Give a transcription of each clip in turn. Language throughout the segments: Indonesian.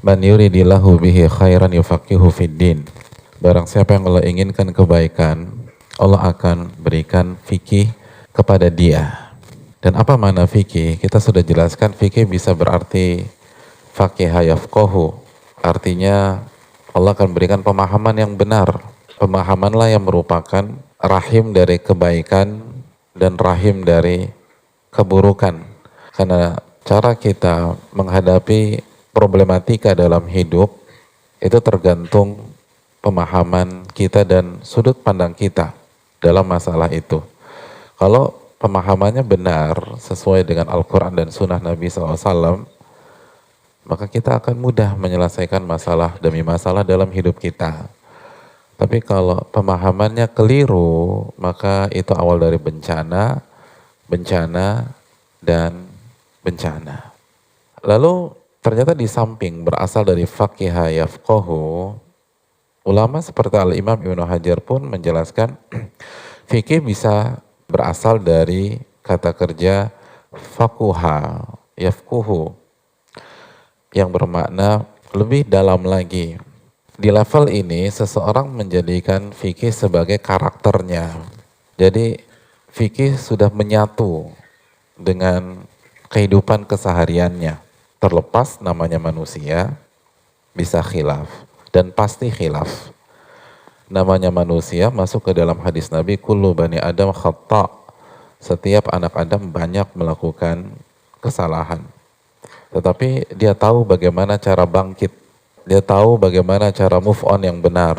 Man yuridillahu bihi khairan yufaqihu fiddin. Barang siapa yang Allah inginkan kebaikan, Allah akan berikan fikih kepada dia. Dan apa makna fikih? Kita sudah jelaskan fikih bisa berarti faqiha yafqahu. Artinya Allah akan berikan pemahaman yang benar. Pemahamanlah yang merupakan rahim dari kebaikan dan rahim dari keburukan. Karena cara kita menghadapi problematika dalam hidup itu tergantung pemahaman kita dan sudut pandang kita dalam masalah itu. Kalau pemahamannya benar sesuai dengan Al-Quran dan Sunnah Nabi SAW, maka kita akan mudah menyelesaikan masalah demi masalah dalam hidup kita. Tapi kalau pemahamannya keliru, maka itu awal dari bencana, dan bencana. Lalu ternyata di samping berasal dari faqiha yafqahu, ulama seperti Al-Imam Ibnu Hajar pun menjelaskan fikih bisa berasal dari kata kerja faquha, yafquhu, yang bermakna lebih dalam lagi. Di level ini seseorang menjadikan fikih sebagai karakternya. Jadi fikih sudah menyatu dengan kehidupan kesehariannya. Terlepas namanya manusia, bisa khilaf. Dan pasti khilaf. Namanya manusia masuk ke dalam hadis Nabi, kullu bani Adam khata'. Setiap anak Adam banyak melakukan kesalahan. Tetapi dia tahu bagaimana cara bangkit. Dia tahu bagaimana cara move on yang benar.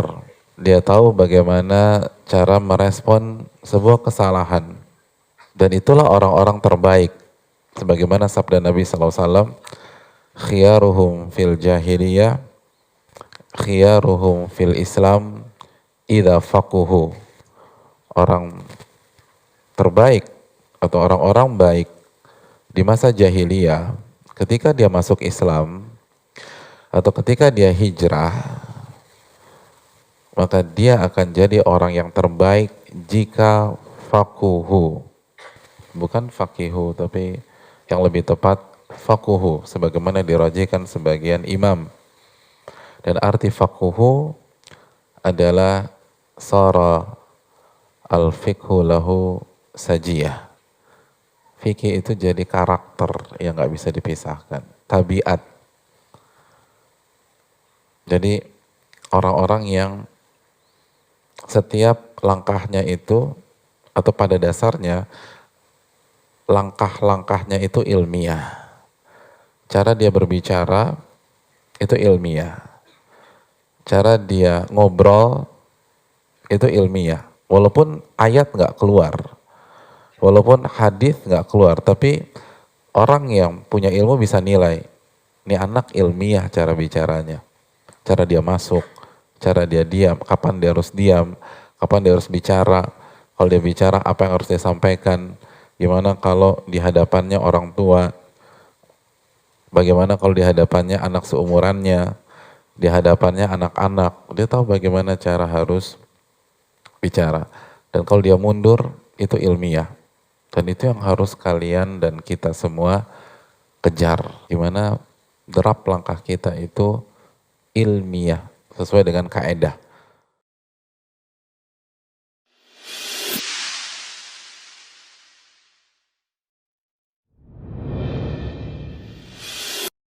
Dia tahu bagaimana cara merespon sebuah kesalahan. Dan itulah orang-orang terbaik. Sebagaimana sabda Nabi SAW, khiyaruhum fil jahiliyah, khiyaruhum fil Islam, idza faquhu. Orang terbaik atau orang-orang baik di masa jahiliyah, ketika dia masuk Islam atau ketika dia hijrah, maka dia akan jadi orang yang terbaik jika faquhu. Bukan faqihu, tapi yang lebih tepat faquhu, sebagaimana dirajikan sebagian imam. Dan arti faquhu adalah sara al-fiqhu lahu sajiyah. Fikih itu jadi karakter yang gak bisa dipisahkan, tabiat. Jadi orang-orang yang setiap langkahnya itu, atau pada dasarnya langkah-langkahnya itu ilmiah. Cara dia berbicara itu ilmiah. Cara dia ngobrol itu ilmiah. Walaupun ayat nggak keluar, walaupun hadis nggak keluar, tapi orang yang punya ilmu bisa nilai, ini anak ilmiah cara bicaranya, cara dia masuk, cara dia diam, kapan dia harus diam, kapan dia harus bicara, kalau dia bicara apa yang harus dia sampaikan, gimana kalau di hadapannya orang tua, bagaimana kalau di hadapannya anak seumurannya, di hadapannya anak-anak, dia tahu bagaimana cara harus bicara. Dan kalau dia mundur, itu ilmiah. Dan itu yang harus kalian dan kita semua kejar. Gimana derap langkah kita itu ilmiah, sesuai dengan kaedah.